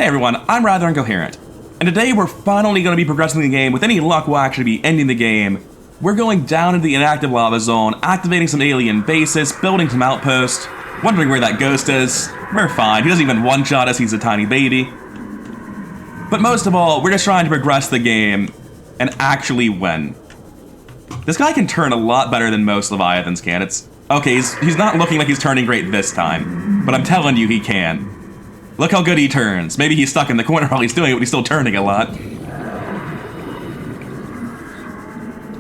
Hey everyone, I'm rather incoherent. And today we're finally going to be progressing the game. With any luck, we'll actually be ending the game. We're going down into the inactive lava zone, activating some alien bases, building some outposts, wondering where that ghost is. We're fine, he doesn't even one-shot us, he's a tiny baby. But most of all, we're just trying to progress the game and actually win. This guy can turn a lot better than most Leviathans can. Okay, he's not looking like he's turning great this time, but I'm telling you he can. Look how good he turns. Maybe he's stuck in the corner while he's doing it, but he's still turning a lot.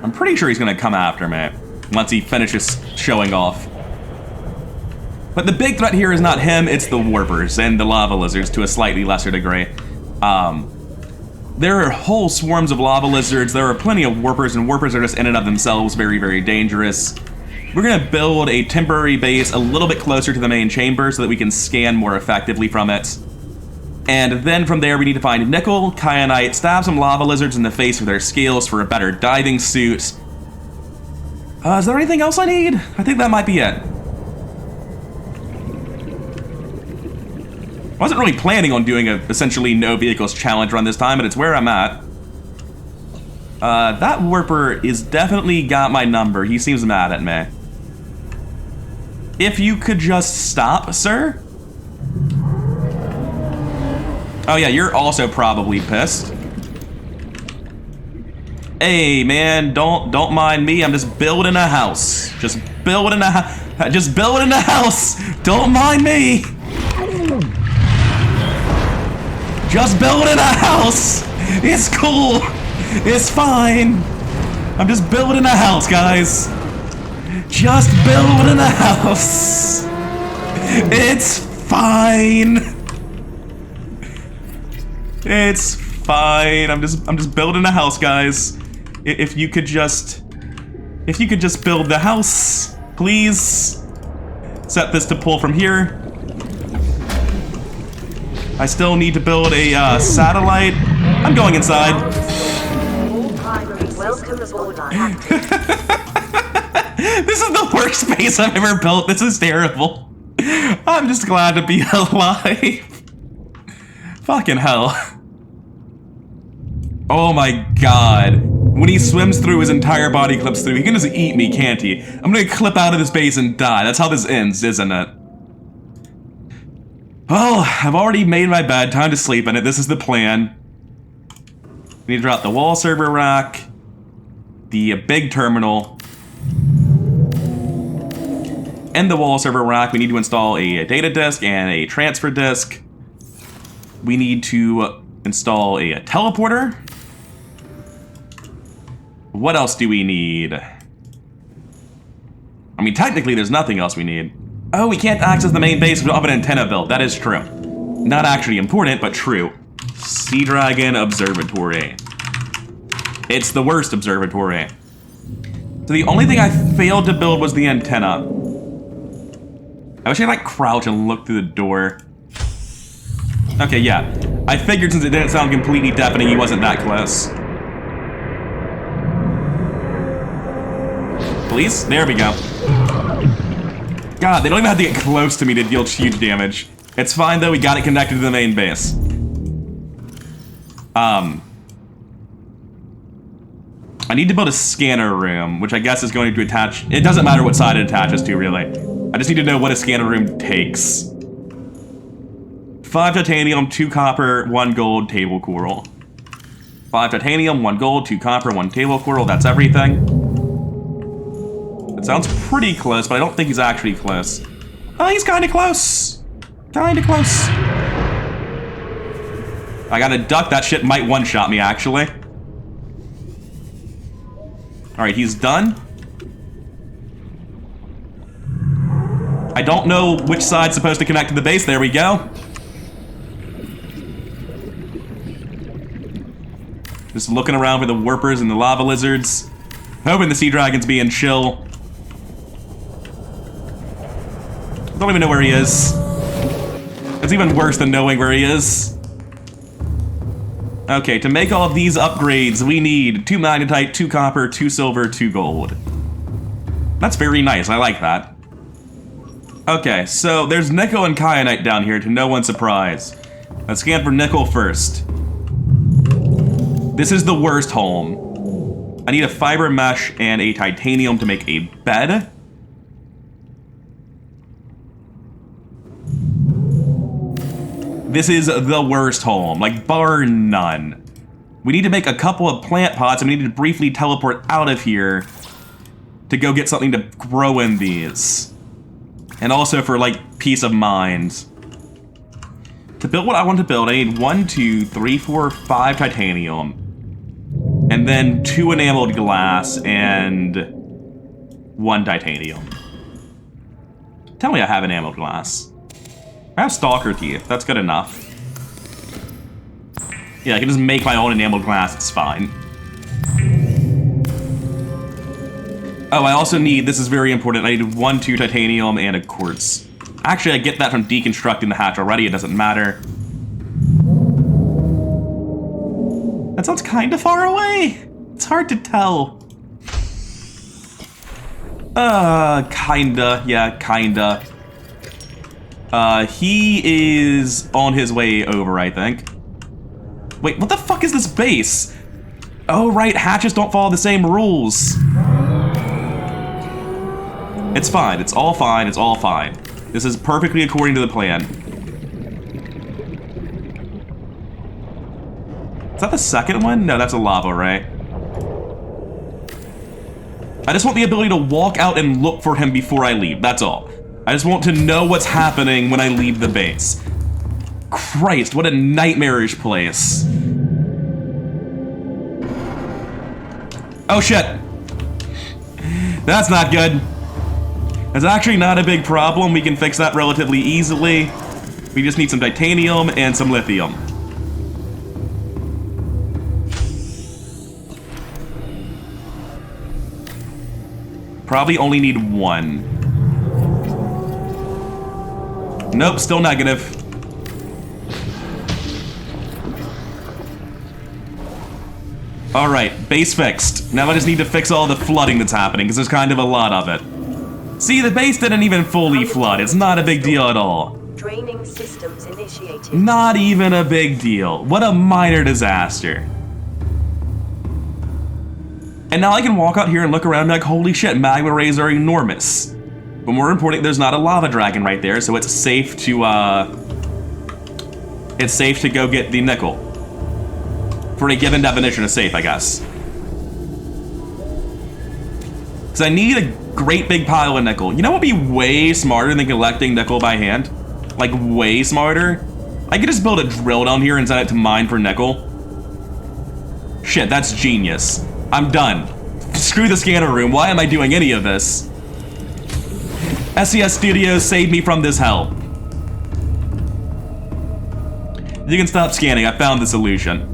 I'm pretty sure he's gonna come after me once he finishes showing off. But the big threat here is not him, it's the warpers and the lava lizards to a slightly lesser degree. There are whole swarms of lava lizards, there are plenty of warpers, and warpers are just in and of themselves very, very dangerous. We're gonna build a temporary base a little bit closer to the main chamber so that we can scan more effectively from it. And then from there we need to find nickel, kyanite, stab some lava lizards in the face with their scales for a better diving suit. Is there anything else I need? I think that might be it. I wasn't really planning on doing a essentially no vehicles challenge run this time, but it's where I'm at. That warper is definitely got my number. He seems mad at me. If you could just stop, sir? Oh yeah, you're also probably pissed. Hey man, don't mind me. I'm just building a house. Just building a house. Don't mind me. Just building a house. It's cool. It's fine. I'm just building a house, guys. Just building a house. It's fine. It's fine. I'm just building a house, guys. If you could just build the house, please. Set this to pull from here. I still need to build a satellite. I'm going inside. This is the worst space I've ever built. This is terrible. I'm just glad to be alive. Fucking hell. Oh my god. When he swims through, his entire body clips through. He can just eat me, can't he? I'm gonna clip out of this base and die. That's how this ends, isn't it? Well, I've already made my bed. Time to sleep in it. This is the plan. We need to drop the wall server rack, the big terminal. In the wall server rack, we need to install a data disk and a transfer disk. We need to install a teleporter. What else do we need? I mean, technically, there's nothing else we need. Oh, we can't access the main base if we don't have an antenna built. That is true. Not actually important, but true. Sea Dragon Observatory. It's the worst observatory. So the only thing I failed to build was the antenna. I wish I could, like, crouch and look through the door. Okay, yeah. I figured since it didn't sound completely deafening, he wasn't that close. Please? There we go. God, they don't even have to get close to me to deal huge damage. It's fine though, we got it connected to the main base. I need to build a scanner room, which I guess is going to attach... It doesn't matter what side it attaches to, really. I just need to know what a scanner room takes. 5 titanium, 2 copper, 1 gold, table coral. 5 titanium, 1 gold, 2 copper, 1 table coral, that's everything. It sounds pretty close, but I don't think he's actually close. Oh, he's kinda close. Kinda close. I gotta duck, that shit might one-shot me, actually. Alright, he's done. I don't know which side's supposed to connect to the base, there we go. Just looking around for the warpers and the lava lizards. Hoping the sea dragon's being chill. Don't even know where he is. It's even worse than knowing where he is. Okay, to make all of these upgrades, we need 2 magnetite, 2 copper, 2 silver, 2 gold. That's very nice, I like that. Okay, so there's nickel and kyanite down here, to no one's surprise. Let's scan for nickel first. This is the worst home. I need a fiber mesh and a titanium to make a bed. This is the worst home, like bar none. We need to make a couple of plant pots and we need to briefly teleport out of here to go get something to grow in these. And also for like peace of mind. To build what I want to build, I need 1, 2, 3, 4, 5 titanium. And then 2 enameled glass and 1 titanium. Tell me I have enameled glass. I have stalker teeth, that's good enough. Yeah, I can just make my own enameled glass, it's fine. Oh, I also need, this is very important, I need 1, 2 titanium and a quartz. Actually, I get that from deconstructing the hatch already, it doesn't matter. That sounds kinda far away. It's hard to tell. Kinda, yeah, kinda. He is on his way over, I think. Wait, what the fuck is this base? Oh, right, hatches don't follow the same rules. It's fine, it's all fine, it's all fine. This is perfectly according to the plan. Is that the second one? No, that's a lava, right? I just want the ability to walk out and look for him before I leave, that's all. I just want to know what's happening when I leave the base. Christ, what a nightmarish place. Oh shit. That's not good. That's actually not a big problem. We can fix that relatively easily. We just need some titanium and some lithium. Probably only need 1. Nope, still negative. Alright, base fixed. Now I just need to fix all the flooding that's happening, because there's kind of a lot of it. See, the base didn't even fully flood. It's not a big deal at all. Draining systems initiated. Not even a big deal. What a minor disaster. And now I can walk out here and look around like, holy shit, magma rays are enormous. But more importantly, there's not a lava dragon right there, so it's safe to, go get the nickel. For a given definition of safe, I guess. Because I need a great big pile of nickel. You know what would be way smarter than collecting nickel by hand? Like, way smarter? I could just build a drill down here and send it to mine for nickel. Shit, that's genius. I'm done. Screw the scanner room. Why am I doing any of this? SES Studios, save me from this hell. You can stop scanning. I found the solution.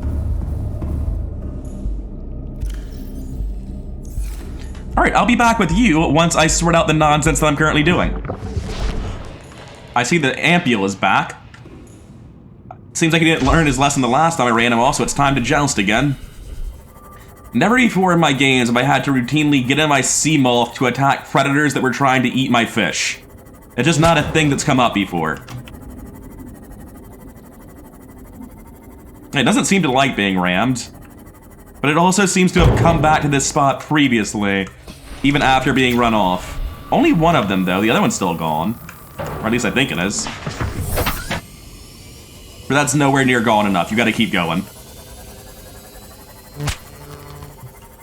Alright, I'll be back with you once I sort out the nonsense that I'm currently doing. I see the Ampule is back. Seems like he didn't learn his lesson the last time I ran him off, so it's time to joust again. Never before in my games have I had to routinely get in my sea moth to attack predators that were trying to eat my fish. It's just not a thing that's come up before. It doesn't seem to like being rammed, but it also seems to have come back to this spot previously, even after being run off. Only one of them though, the other one's still gone. Or at least I think it is. But that's nowhere near gone enough, you gotta keep going.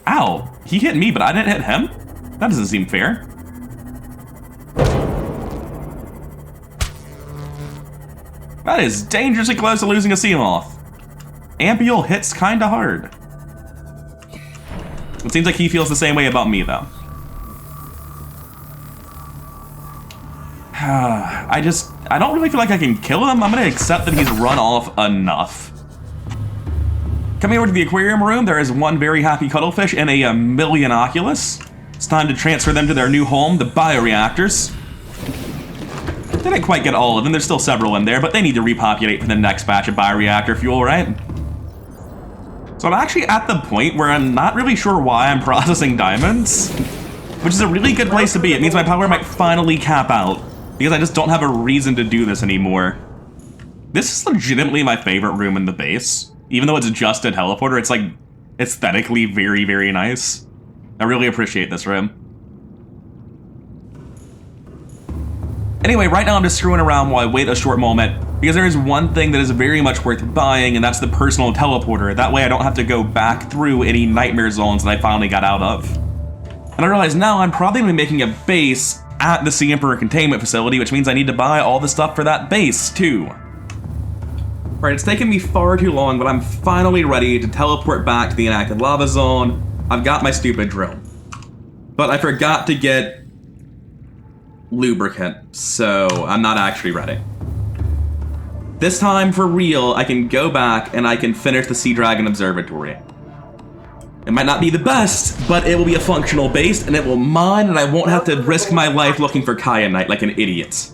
Ow, he hit me, but I didn't hit him? That doesn't seem fair. That is dangerously close to losing a sea moth. Ampule hits kinda hard. It seems like he feels the same way about me, though. I don't really feel like I can kill him. I'm gonna accept that he's run off enough. Coming over to the aquarium room, there is one very happy cuttlefish and a million oculus. It's time to transfer them to their new home, the bioreactors. Didn't quite get all of them, there's still several in there, but they need to repopulate for the next batch of bioreactor fuel, right? So I'm actually at the point where I'm not really sure why I'm processing diamonds, which is a really good place to be. It means my power might finally cap out, because I just don't have a reason to do this anymore. This is legitimately my favorite room in the base. Even though it's just a teleporter, it's like aesthetically very, very nice. I really appreciate this room. Anyway, right now I'm just screwing around while I wait a short moment, because there is one thing that is very much worth buying, and that's the personal teleporter. That way I don't have to go back through any nightmare zones that I finally got out of. And I realize now I'm probably going to be making a base at the Sea Emperor containment facility, which means I need to buy all the stuff for that base, too. Alright, it's taken me far too long, but I'm finally ready to teleport back to the inactive lava zone. I've got my stupid drill. But I forgot to get lubricant, so I'm not actually ready. This time, for real, I can go back and I can finish the Sea Dragon Observatory. It might not be the best, but it will be a functional base, and it will mine, and I won't have to risk my life looking for kyanite like an idiot.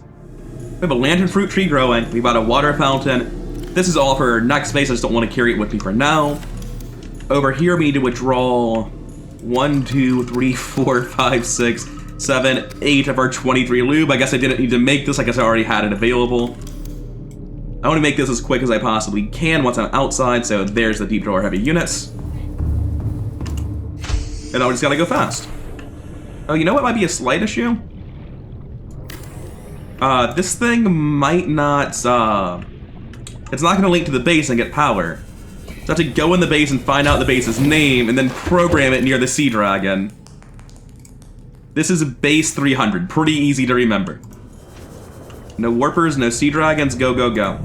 We have a lantern fruit tree growing, we've got a water fountain. This is all for next base, I just don't want to carry it with me for now. Over here, we need to withdraw 1, 2, 3, 4, 5, 6, 7, 8 of our 23 lube. I guess I didn't need to make this, I guess I already had it available. I want to make this as quick as I possibly can once I'm outside, so there's the deep drawer heavy units. And now we just gotta go fast. Oh, you know what might be a slight issue? This thing might not, it's not gonna link to the base and get power. So I have to go in the base and find out the base's name and then program it near the Sea Dragon. This is base 300, pretty easy to remember. No warpers, no Sea Dragons, go, go, go.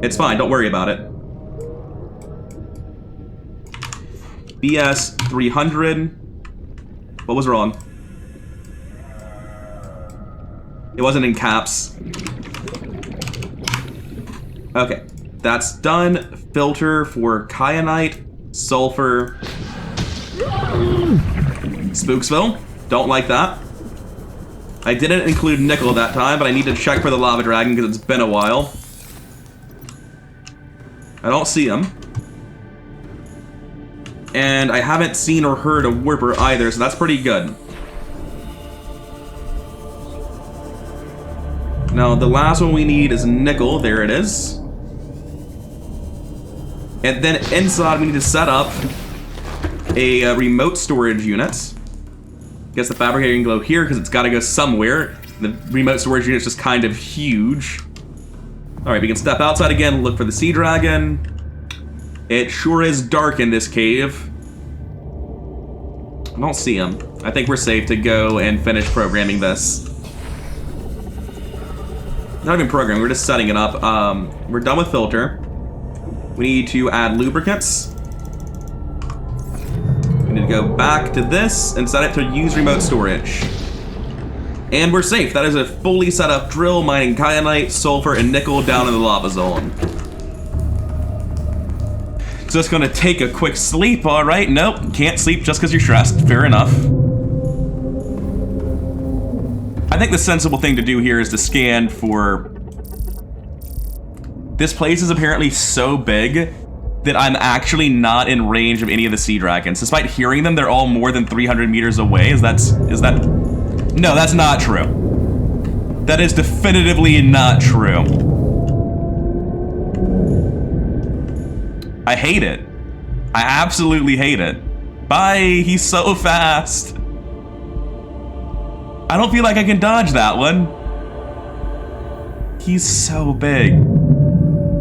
It's fine, don't worry about it. BS 300. What was wrong? It wasn't in caps. Okay, that's done. Filter for kyanite, sulfur. Spooksville, don't like that. I didn't include nickel that time, but I need to check for the lava dragon because it's been a while. I don't see him. And I haven't seen or heard a warper either, so that's pretty good. Now, the last one we need is nickel. There it is. And then inside, we need to set up a remote storage unit. Guess the fabricator can go here because it's got to go somewhere. The remote storage unit's just kind of huge. All right, we can step outside again, look for the Sea Dragon. It sure is dark in this cave. I don't see him. I think we're safe to go and finish programming this. Not even programming, we're just setting it up. We're done with filter. We need to add lubricants. We need to go back to this and set it to use remote storage. And we're safe. That is a fully set up drill mining kyanite, sulfur, and nickel down in the lava zone. Just gonna take a quick sleep, all right? Nope, can't sleep just because you're stressed. Fair enough. I think the sensible thing to do here is to scan for... This place is apparently so big that I'm actually not in range of any of the Sea Dragons. Despite hearing them, they're all more than 300 meters away. Is that... No, that's not true. That is definitively not true. I hate it. I absolutely hate it. Bye, he's so fast. I don't feel like I can dodge that one. He's so big.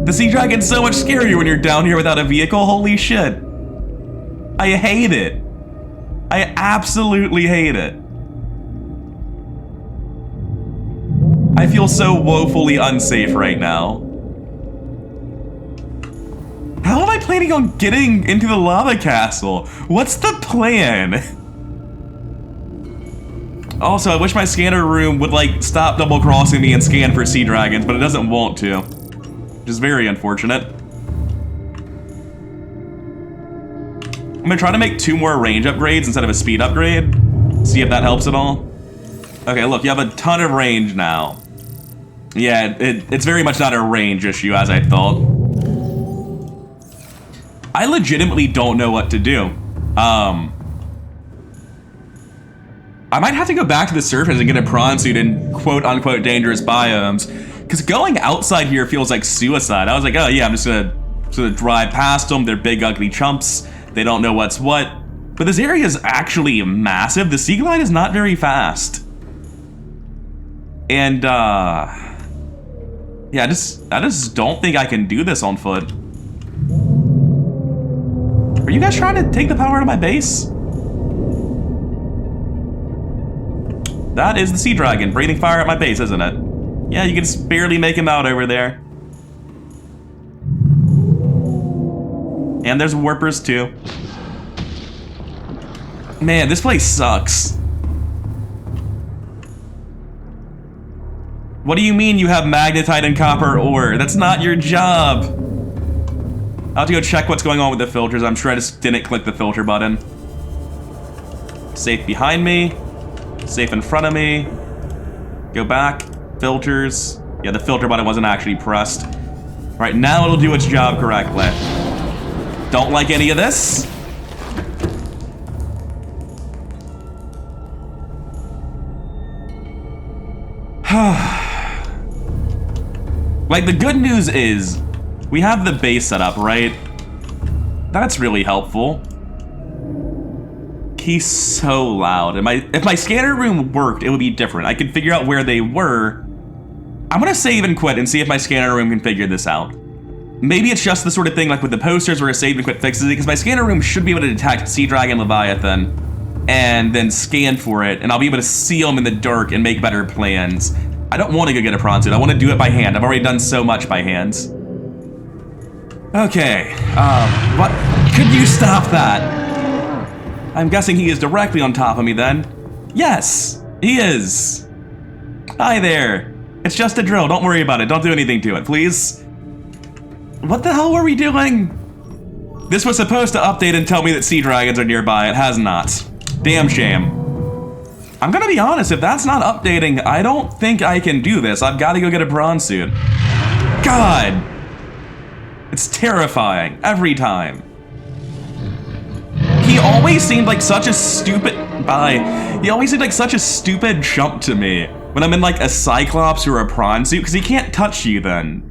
The Sea Dragon's so much scarier when you're down here without a vehicle, holy shit. I hate it. I absolutely hate it. I feel so woefully unsafe right now. How am I planning on getting into the lava castle? What's the plan? Also, I wish my scanner room would, like, stop double-crossing me and scan for Sea Dragons, but it doesn't want to. Which is very unfortunate. I'm gonna try to make 2 more range upgrades instead of a speed upgrade. See if that helps at all. Okay, look, you have a ton of range now. Yeah, it's very much not a range issue, as I thought. I legitimately don't know what to do. I might have to go back to the surface and get a prawn suit in quote-unquote dangerous biomes, Because going outside here feels like suicide. I was like, oh yeah, I'm just gonna drive past them. They're big, ugly chumps. They don't know what's what. But this area is actually massive. The Seaglide is not very fast. And, yeah, I just don't think I can do this on foot. Are you guys trying to take the power out of my base? That is the Sea Dragon breathing fire at my base, isn't it? Yeah, you can just barely make him out over there. And there's warpers too. Man, this place sucks. What do you mean you have magnetite and copper ore? That's not your job. I'll have to go check what's going on with the filters. I'm sure I just didn't click the filter button. Safe behind me. Safe in front of me. Go back. Filters. Yeah, the filter button wasn't actually pressed. All right, now it'll do its job correctly. Don't like any of this. Like, the good news is, we have the base set up, right? That's really helpful. He's so loud. If my scanner room worked, it would be different. I could figure out where they were. I'm gonna save and quit and see if my scanner room can figure this out. Maybe it's just the sort of thing like with the posters where a save and quit fixes it, because my scanner room should be able to detect Sea Dragon Leviathan and then scan for it, and I'll be able to see them in the dark and make better plans. I don't want to go get a prawn suit. I want to do it by hand. I've already done so much by hands. Okay, what? Could you stop that? I'm guessing he is directly on top of me then. Yes, he is. Hi there. It's just a drill. Don't worry about it. Don't do anything to it, please. What the hell were we doing? This was supposed to update and tell me that sea dragons are nearby. It has not. Damn shame. I'm gonna be honest, if that's not updating, I don't think I can do this. I've got to go get a prawn suit. God! It's terrifying, every time. He always seemed like such a stupid... He always seemed like such a stupid chump to me when I'm in like a Cyclops or a prawn suit, because he can't touch you then.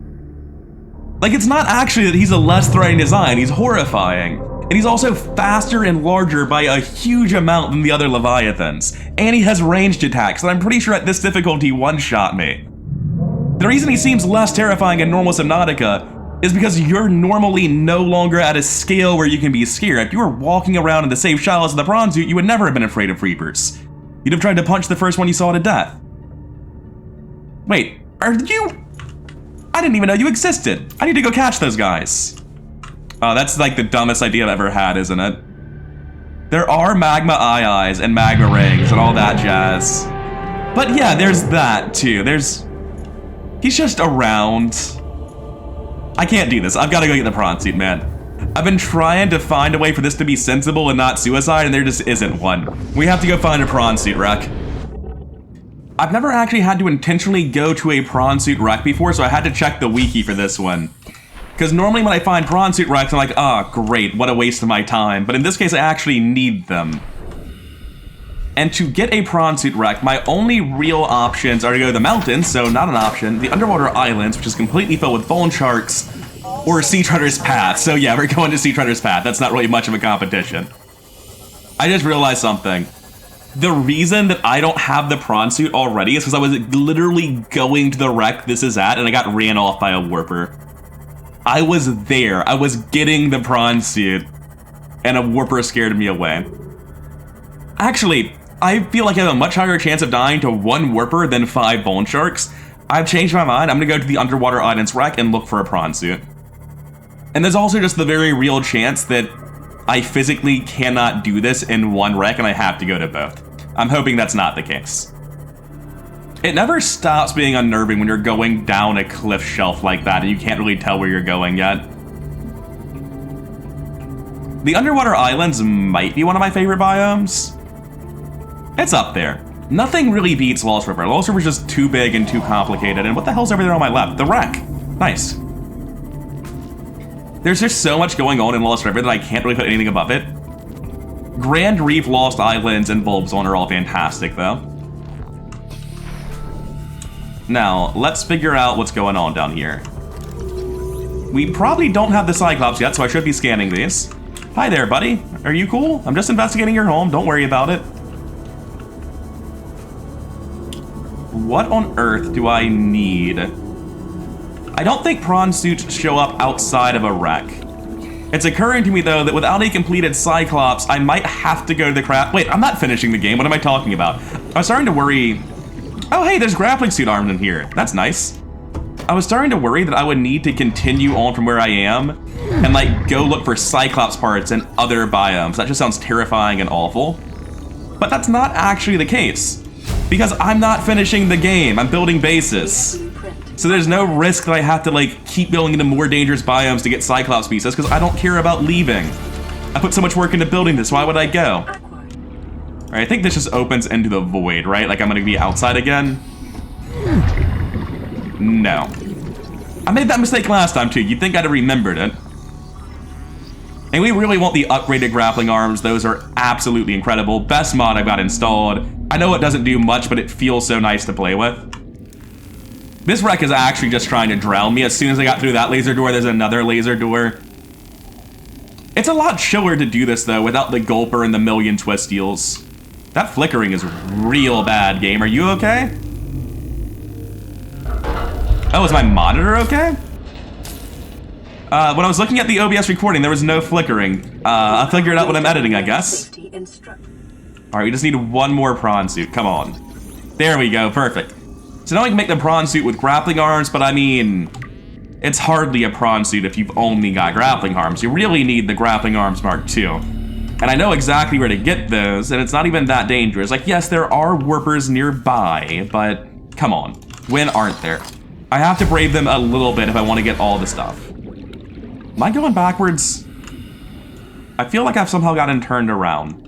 Like, it's not actually that he's a less threatening design, he's horrifying. And he's also faster and larger by a huge amount than the other Leviathans. And he has ranged attacks, and I'm pretty sure at this difficulty one-shot me. The reason he seems less terrifying in normal Subnautica is because you're normally no longer at a scale where you can be scared. If you were walking around in the safe shallows of the prawn suit, you would never have been afraid of Reapers. You'd have tried to punch the first one you saw to death. Wait, are you... I didn't even know you existed. I need to go catch those guys. Oh, that's like the dumbest idea I've ever had, isn't it? There are magma eyes and magma rings and all that jazz. But yeah, there's that too. He's just around. I can't do this. I've got to go get the prawn suit, man. I've been trying to find a way for this to be sensible and not suicide, and there just isn't one. We have to go find a prawn suit wreck. I've never actually had to intentionally go to a prawn suit wreck before, so I had to check the wiki for this one. Because normally when I find prawn suit wrecks, I'm like, ah, great, what a waste of my time. But in this case, I actually need them. And to get a prawn suit wreck, my only real options are to go to the mountains, so not an option, the underwater islands, which is completely filled with bone sharks, or Sea Treader's Path. So yeah, we're going to Sea Treader's Path. That's not really much of a competition. I just realized something. The reason that I don't have the prawn suit already is because I was literally going to the wreck this is at, and I got ran off by a warper. I was there. I was getting the prawn suit, and a warper scared me away. Actually, I feel like I have a much higher chance of dying to one warper than 5 bone sharks. I've changed my mind. I'm gonna go to the underwater islands wreck and look for a prawn suit. And there's also just the very real chance that I physically cannot do this in one wreck and I have to go to both. I'm hoping that's not the case. It never stops being unnerving when you're going down a cliff shelf like that and you can't really tell where you're going yet. The underwater islands might be one of my favorite biomes. It's up there. Nothing really beats Lost River. Lost River's just too big and too complicated. And what the hell's over there on my left? The wreck. Nice. There's just so much going on in Lost River that I can't really put anything above it. Grand Reef, Lost Islands, and Bulb Zone are all fantastic, though. Now, let's figure out what's going on down here. We probably don't have the Cyclops yet, so I should be scanning these. Hi there, buddy. Are you cool? I'm just investigating your home. Don't worry about it. What on earth do I need? I don't think prawn suits show up outside of a wreck. It's occurring to me, though, that without a completed Cyclops, I might have to go to the craft. Wait, I'm not finishing the game. What am I talking about? I was starting to worry. Oh, hey, there's grappling suit arms in here. That's nice. I was starting to worry that I would need to continue on from where I am and, like, go look for Cyclops parts in other biomes. That just sounds terrifying and awful. But that's not actually the case, because I'm not finishing the game. I'm building bases. So there's no risk that I have to, like, keep going into more dangerous biomes to get Cyclops pieces, because I don't care about leaving. I put so much work into building this, why would I go? Alright, I think this just opens into the void, right? Like I'm gonna be outside again? No. I made that mistake last time, too. You'd think I'd have remembered it. And we really want the upgraded grappling arms. Those are absolutely incredible. Best mod I've got installed. I know it doesn't do much, but it feels so nice to play with. This wreck is actually just trying to drown me. As soon as I got through that laser door, there's another laser door. It's a lot chiller to do this, though, without the gulper and the million twist deals. That flickering is real bad, game. Are you okay? Oh, is my monitor okay? When I was looking at the OBS recording, there was no flickering. I'll figure it out when I'm editing, I guess. Alright, we just need one more prawn suit. Come on. There we go. Perfect. So now I can make the prawn suit with grappling arms, but I mean, it's hardly a prawn suit if you've only got grappling arms. You really need the grappling arms Mark II. And I know exactly where to get those, and it's not even that dangerous. Like, yes, there are warpers nearby, but come on. When aren't there? I have to brave them a little bit if I want to get all the stuff. Am I going backwards? I feel like I've somehow gotten turned around.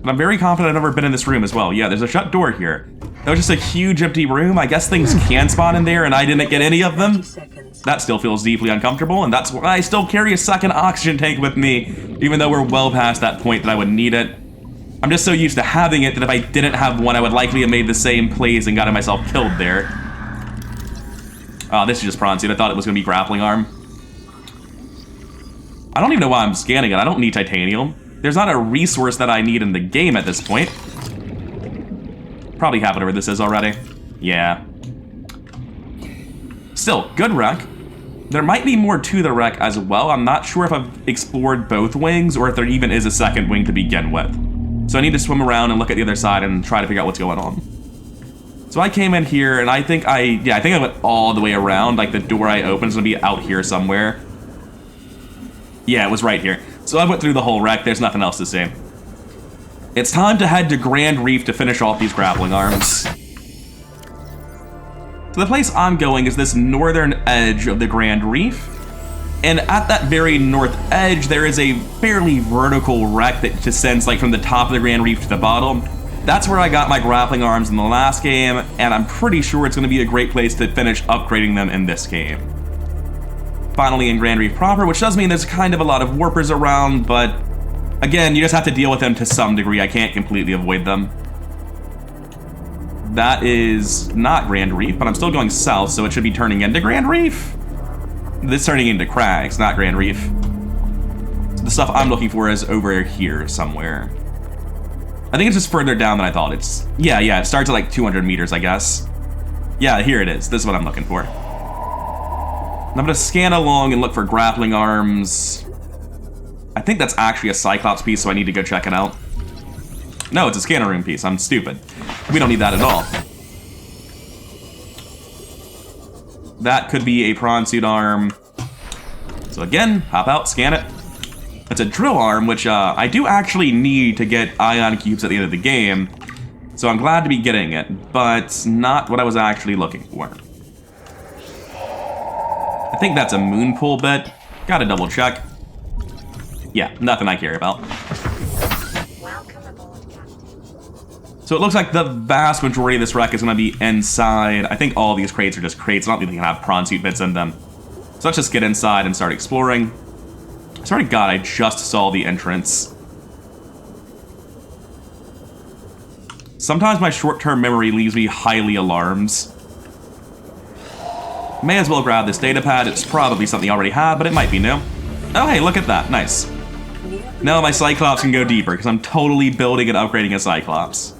But I'm very confident I've never been in this room as well. Yeah, there's a shut door here. That was just a huge empty room. I guess things can spawn in there and I didn't get any of them. That still feels deeply uncomfortable, and that's why I still carry a second oxygen tank with me, even though we're well past that point that I would need it. I'm just so used to having it that if I didn't have one, I would likely have made the same plays and gotten myself killed there. Oh, this is just prawn suit. I thought it was going to be grappling arm. I don't even know why I'm scanning it. I don't need titanium. There's not a resource that I need in the game at this point. Probably have whatever this is already. Yeah. Still, good wreck. There might be more to the wreck as well. I'm not sure if I've explored both wings or if there even is a second wing to begin with. So I need to swim around and look at the other side and try to figure out what's going on. So I came in here and I think I went all the way around. Like the door I opened is gonna be out here somewhere. Yeah, it was right here. So I went through the whole wreck. There's nothing else to say. It's time to head to Grand Reef to finish off these grappling arms. So the place I'm going is this northern edge of the Grand Reef. And at that very north edge, there is a fairly vertical wreck that descends like from the top of the Grand Reef to the bottom. That's where I got my grappling arms in the last game, and I'm pretty sure it's going to be a great place to finish upgrading them in this game. Finally in Grand Reef proper, which does mean there's kind of a lot of warpers around, but again, you just have to deal with them to some degree. I can't completely avoid them. That is not Grand Reef, but I'm still going south, so it should be turning into Grand Reef. This is turning into Crags, not Grand Reef. So the stuff I'm looking for is over here somewhere. I think it's just further down than I thought. Yeah, it starts at like 200 meters, I guess. Yeah, here it is. This is what I'm looking for. And I'm gonna scan along and look for grappling arms. I think that's actually a Cyclops piece, so I need to go check it out. No, it's a scanner room piece. I'm stupid. We don't need that at all. That could be a prawn suit arm. So again, hop out, scan it. It's a drill arm, which I do actually need to get ion cubes at the end of the game. So I'm glad to be getting it, but not what I was actually looking for. I think that's a moon pool bit. Gotta double check. Yeah, nothing I care about. So it looks like the vast majority of this wreck is going to be inside. I think all these crates are just crates. I don't think they can have prawn suit bits in them. So let's just get inside and start exploring. I swear to God, I just saw the entrance. Sometimes my short-term memory leaves me highly alarmed. May as well grab this data pad. It's probably something I already have, but it might be new. Oh, hey, look at that. Nice. Now my Cyclops can go deeper, because I'm totally building and upgrading a Cyclops.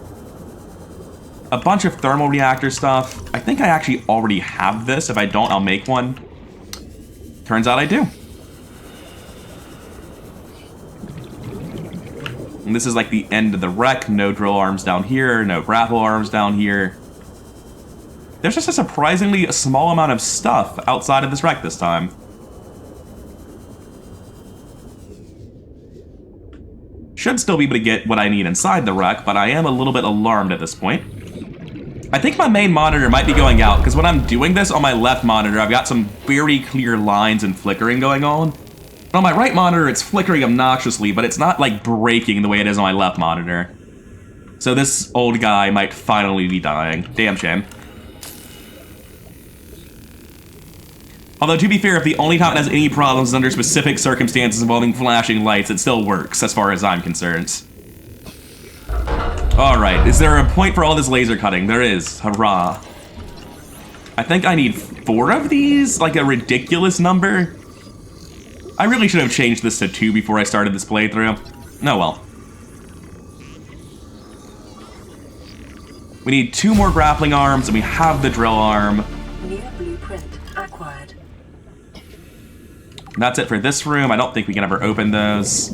A bunch of thermal reactor stuff. I think I actually already have this. If I don't, I'll make one. Turns out I do. And this is like the end of the wreck. No drill arms down here, no grapple arms down here. There's just a surprisingly small amount of stuff outside of this wreck this time. Should still be able to get what I need inside the wreck, but I am a little bit alarmed at this point. I think my main monitor might be going out, because when I'm doing this on my left monitor, I've got some very clear lines and flickering going on. But on my right monitor, it's flickering obnoxiously, but it's not, like, breaking the way it is on my left monitor. So this old guy might finally be dying. Damn shame. Although, to be fair, if the only time it has any problems is under specific circumstances involving flashing lights, it still works, as far as I'm concerned. Alright, is there a point for all this laser cutting? There is. Hurrah. I think I need 4 of these? Like a ridiculous number? I really should have changed this to 2 before I started this playthrough. Oh well. We need 2 more grappling arms, and we have the drill arm. New blueprint acquired. That's it for this room. I don't think we can ever open those.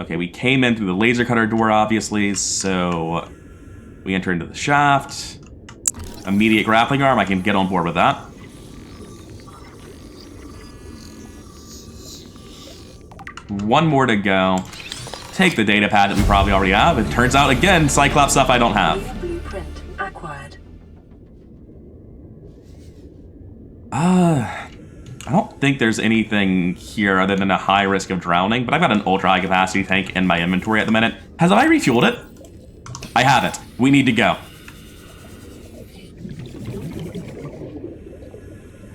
Okay, we came in through the laser cutter door, obviously, so we enter into the shaft. Immediate grappling arm, I can get on board with that. One more to go. Take the data pad that we probably already have. It turns out, again, Cyclops stuff I don't have. Blueprint acquired. I don't think there's anything here other than a high risk of drowning, but I've got an ultra high capacity tank in my inventory at the minute. Have I refueled it? I haven't. We need to go.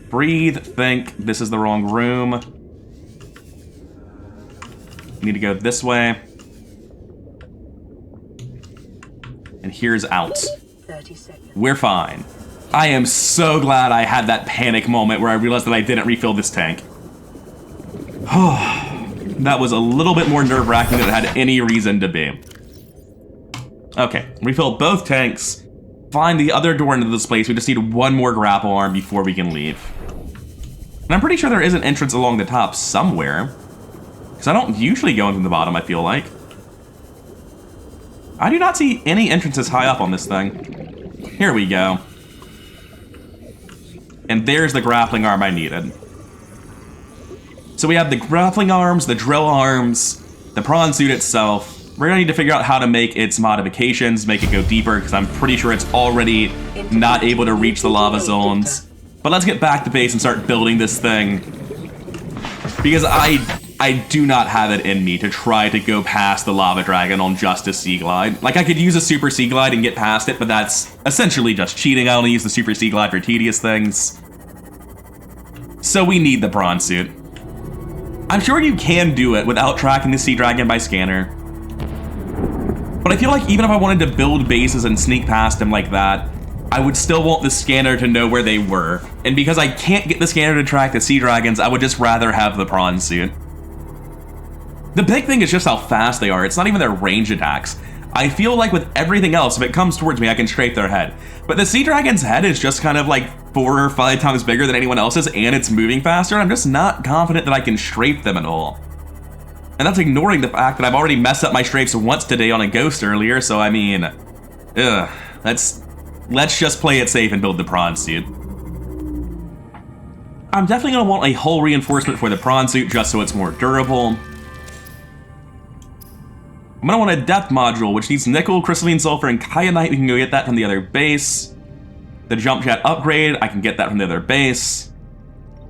Breathe, think. This is the wrong room. Need to go this way. And here's out. 30 seconds. We're fine. I am so glad I had that panic moment where I realized that I didn't refill this tank. That was a little bit more nerve-wracking than it had any reason to be. Okay, refill both tanks. Find the other door into this place. We just need 1 more grapple arm before we can leave. And I'm pretty sure there is an entrance along the top somewhere. Because I don't usually go in from the bottom, I feel like. I do not see any entrances high up on this thing. Here we go. And there's the grappling arm I needed. So we have the grappling arms, the drill arms, the prawn suit itself. We're gonna need to figure out how to make its modifications, make it go deeper, because I'm pretty sure it's already not able to reach the lava zones. But let's get back to base and start building this thing. Because I do not have it in me to try to go past the lava dragon on just a sea glide. Like, I could use a super sea glide and get past it, but that's essentially just cheating. I only use the super sea glide for tedious things. So we need the prawn suit. I'm sure you can do it without tracking the sea dragon by scanner. But I feel like even if I wanted to build bases and sneak past him like that, I would still want the scanner to know where they were. And because I can't get the scanner to track the sea dragons, I would just rather have the prawn suit. The big thing is just how fast they are. It's not even their range attacks. I feel like with everything else, if it comes towards me, I can strafe their head. But the sea dragon's head is just kind of like 4 or 5 times bigger than anyone else's, and it's moving faster. I'm just not confident that I can strafe them at all. And that's ignoring the fact that I've already messed up my strafes once today on a ghost earlier, so I mean, let's just play it safe and build the prawn suit. I'm definitely gonna want a hull reinforcement for the prawn suit just so it's more durable. I'm gonna want a depth module, which needs nickel, crystalline sulfur, and kyanite. We can go get that from the other base. The jump jet upgrade, I can get that from the other base.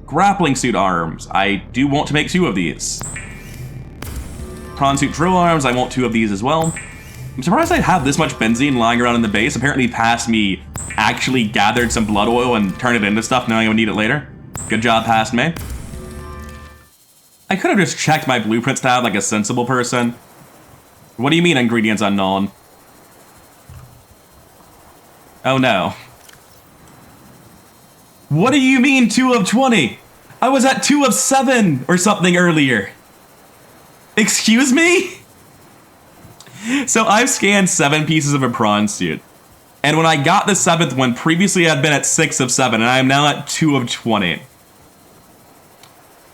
Grappling suit arms, I do want to make 2 of these. Prawn suit drill arms, I want 2 of these as well. I'm surprised I have this much benzene lying around in the base. Apparently past me actually gathered some blood oil and turned it into stuff knowing I would need it later. Good job, past me. I could have just checked my blueprints tab like a sensible person. What do you mean, ingredients unknown? Oh no. What do you mean 2 of 20? I was at 2 of 7 or something earlier. Excuse me? So I've scanned 7 pieces of a prawn suit. And when I got the 7th one, previously I'd been at 6 of 7, and I am now at 2 of 20.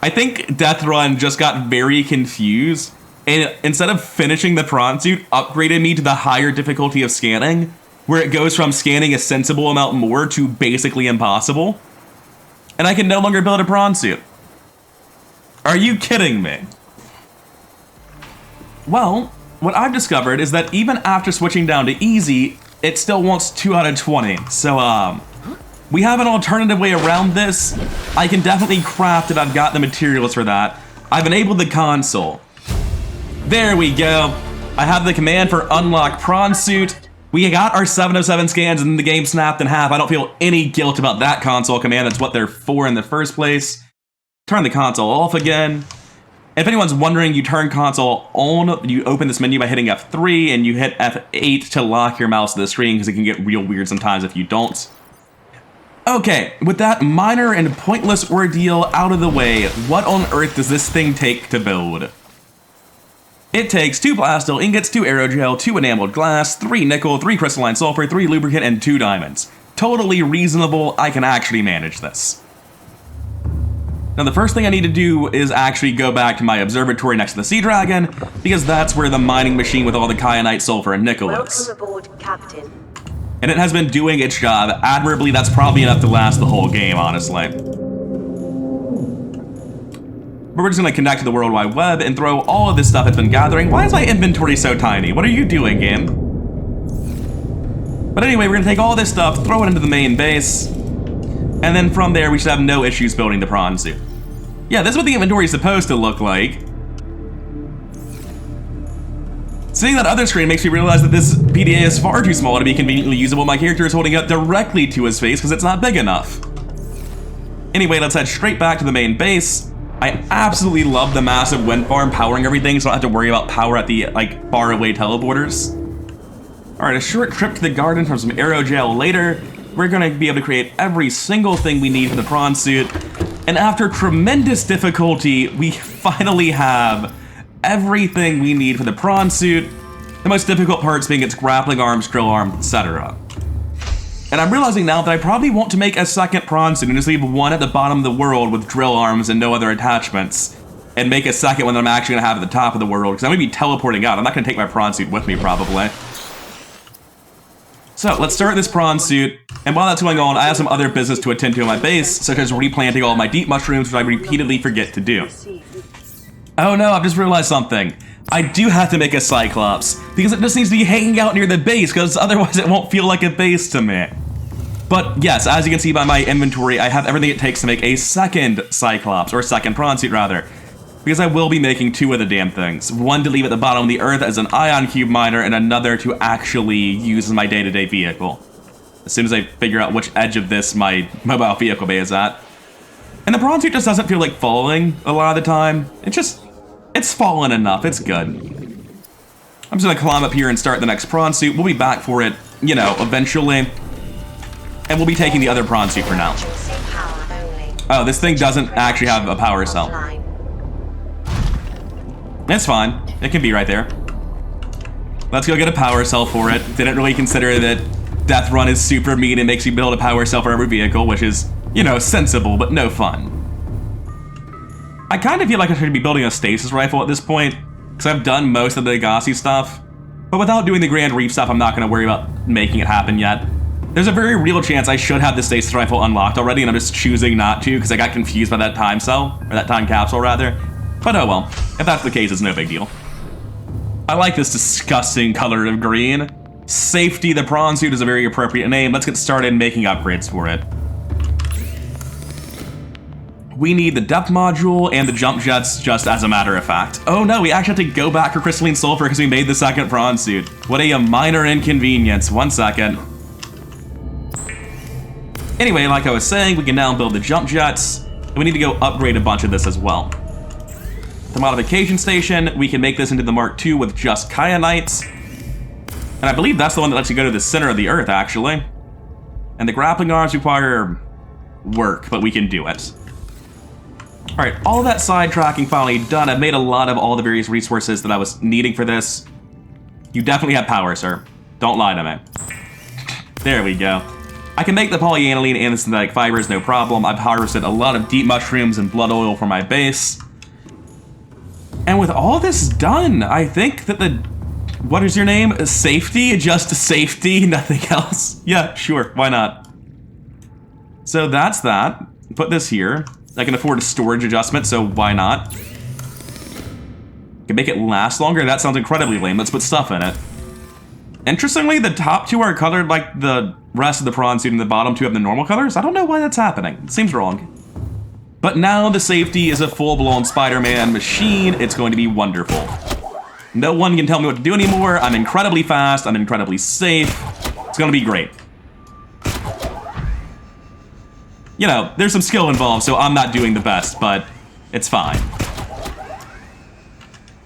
I think DeathRun just got very confused, and instead of finishing the prawn suit, upgraded me to the higher difficulty of scanning, where it goes from scanning a sensible amount more to basically impossible. And I can no longer build a prawn suit. Are you kidding me? Well, what I've discovered is that even after switching down to easy, it still wants 2 out of 20. So, we have an alternative way around this. I can definitely craft if I've got the materials for that. I've enabled the console. There we go. I have the command for unlock prawn suit. We got our 7 of 7 scans and the game snapped in half. I don't feel any guilt about that console command. That's what they're for in the first place. Turn the console off again. If anyone's wondering, you turn console on, you open this menu by hitting F3 and you hit F8 to lock your mouse to the screen because it can get real weird sometimes if you don't. Okay, with that minor and pointless ordeal out of the way, what on earth does this thing take to build? It takes 2 plasteel ingots, 2 aerogel, 2 enameled glass, 3 nickel, 3 crystalline sulfur, 3 lubricant, and 2 diamonds. Totally reasonable. I can actually manage this. Now the first thing I need to do is actually go back to my observatory next to the sea dragon, because that's where the mining machine with all the kyanite, sulfur, and nickel is. Welcome aboard, Captain. And it has been doing its job admirably. That's probably enough to last the whole game, honestly. But we're just gonna connect to the World Wide Web and throw all of this stuff it's been gathering. Why is my inventory so tiny? What are you doing, game? But anyway, we're gonna take all this stuff, throw it into the main base, and then from there we should have no issues building the prawn suit. Yeah, this is what the inventory is supposed to look like. Seeing that other screen makes me realize that this PDA is far too small to be conveniently usable. My character is holding it directly to his face because it's not big enough. Anyway, let's head straight back to the main base. I absolutely love the massive wind farm powering everything, so I don't have to worry about power at the, far away teleporters. Alright, a short trip to the garden from some aerogel later. We're gonna be able to create every single thing we need for the prawn suit. And after tremendous difficulty, we finally have everything we need for the prawn suit. The most difficult parts being its grappling arms, drill arm, etc. And I'm realizing now that I probably want to make a second prawn suit and just leave one at the bottom of the world with drill arms and no other attachments. And make a second one that I'm actually gonna have at the top of the world, because I'm gonna be teleporting out. I'm not gonna take my prawn suit with me, probably. So, let's start this prawn suit. And while that's going on, I have some other business to attend to on my base, such as replanting all my deep mushrooms, which I repeatedly forget to do. Oh no, I've just realized something. I do have to make a Cyclops, because it just needs to be hanging out near the base, because otherwise it won't feel like a base to me. But yes, as you can see by my inventory, I have everything it takes to make a second Cyclops, or second prawn suit rather. Because I will be making 2 of the damn things. One to leave at the bottom of the earth as an ion cube miner, and another to actually use as my day-to-day vehicle. As soon as I figure out which edge of this my mobile vehicle bay is at. And the prawn suit just doesn't feel like falling a lot of the time. It's fallen enough, it's good. I'm just gonna climb up here and start the next prawn suit. We'll be back for it, you know, eventually. And we'll be taking the other prawn suit for now. Oh, this thing doesn't actually have a power cell. It's fine, it can be right there. Let's go get a power cell for it. Didn't really consider that DeathRun is super mean and makes you build a power cell for every vehicle, which is, you know, sensible, but no fun. I kind of feel like I should be building a stasis rifle at this point, because I've done most of the Agassi stuff, but without doing the Grand Reef stuff, I'm not going to worry about making it happen yet. There's a very real chance I should have the stasis rifle unlocked already, and I'm just choosing not to, because I got confused by that time cell, or that time capsule, rather. But oh well, if that's the case, it's no big deal. I like this disgusting color of green. Safety the prawn suit is a very appropriate name. Let's get started making upgrades for it. We need the depth module and the jump jets just as a matter of fact. Oh no, we actually have to go back for crystalline sulfur because we made the second prawn suit. What a minor inconvenience. 1 second. Anyway, like I was saying, we can now build the jump jets, and we need to go upgrade a bunch of this as well. the modification station. We can make this into the Mark II with just Kyanites. And I believe that's the one that lets you go to the center of the Earth, actually. And the grappling arms require work, but we can do it. Alright, all that sidetracking finally done. I've made a lot of all the various resources that I was needing for this. You definitely have power, sir. Don't lie to me. There we go. I can make the polyaniline and the synthetic fibers, no problem. I've harvested a lot of deep mushrooms and blood oil for my base. And with all this done, I think that the... What is your name? Safety? Just safety, nothing else? Yeah, sure, why not? So that's that. Put this here. I can afford a storage adjustment, so why not? Can make it last longer? That sounds incredibly lame. Let's put stuff in it. Interestingly, the top two are colored like the rest of the prawn suit and the bottom two have the normal colors. I don't know why that's happening. It seems wrong. But now the safety is a full-blown Spider-Man machine. It's going to be wonderful. No one can tell me what to do anymore. I'm incredibly fast. I'm incredibly safe. It's going to be great. You know, there's some skill involved, so I'm not doing the best, but it's fine.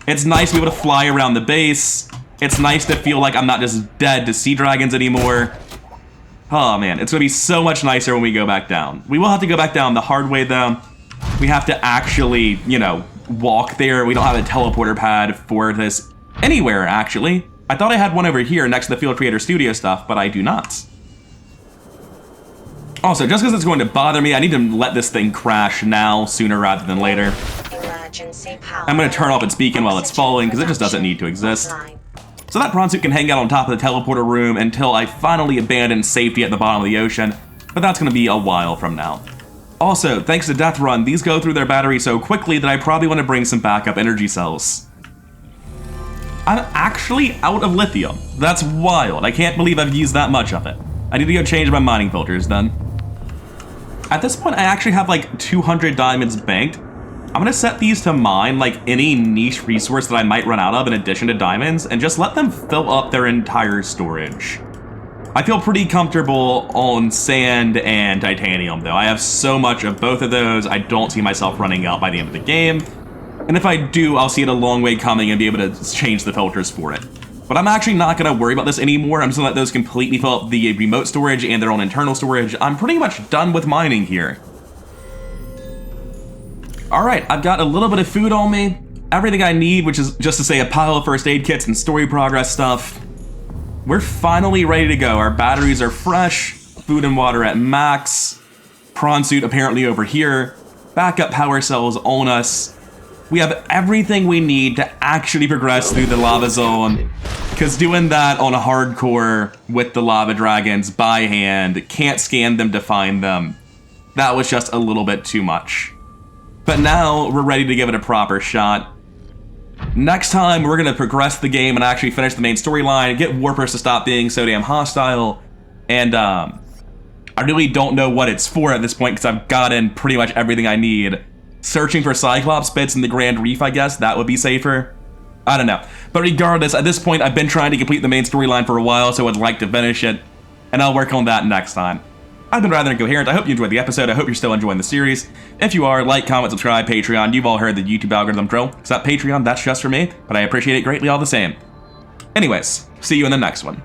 It's nice to be able to fly around the base. It's nice to feel like I'm not just dead to sea dragons anymore. Oh man, it's gonna be so much nicer when we go back down. We will have to go back down the hard way though. We have to actually, you know, walk there. We don't have a teleporter pad for this anywhere, actually. I thought I had one over here next to the Field Creator Studio stuff, but I do not. Also, just because it's going to bother me, I need to let this thing crash now, sooner rather than later. I'm going to turn off its beacon while it's falling, because it just doesn't need to exist. So that prawn suit can hang out on top of the teleporter room until I finally abandon safety at the bottom of the ocean, but that's going to be a while from now. Also, thanks to DeathRun, these go through their battery so quickly that I probably want to bring some backup energy cells. I'm actually out of lithium. That's wild. I can't believe I've used that much of it. I need to go change my mining filters then. At this point, I actually have like 200 diamonds banked. I'm gonna set these to mine like any niche resource that I might run out of in addition to diamonds and just let them fill up their entire storage. I feel pretty comfortable on sand and titanium though. I have so much of both of those, I don't see myself running out by the end of the game. And if I do, I'll see it a long way coming and be able to change the filters for it. But I'm actually not gonna worry about this anymore. I'm just gonna let those completely fill up the remote storage and their own internal storage. I'm pretty much done with mining here. Alright, I've got a little bit of food on me. Everything I need, which is just to say a pile of first aid kits and story progress stuff. We're finally ready to go. Our batteries are fresh, food and water at max, prawn suit apparently over here, backup power cells on us. We have everything we need to actually progress through the lava zone, because doing that on a hardcore with the lava dragons by hand, can't scan them to find them, that was just a little bit too much. But now we're ready to give it a proper shot. Next time, we're going to progress the game and actually finish the main storyline, get Warpers to stop being so damn hostile, and I really don't know what it's for at this point because I've gotten pretty much everything I need. Searching for Cyclops bits in the Grand Reef, I guess, that would be safer. I don't know. But regardless, at this point, I've been trying to complete the main storyline for a while, so I'd like to finish it, and I'll work on that next time. I've been rather incoherent. I hope you enjoyed the episode. I hope you're still enjoying the series. If you are, like, comment, subscribe, Patreon. You've all heard the YouTube algorithm drill. Except Patreon, that's just for me, but I appreciate it greatly all the same. Anyways, see you in the next one.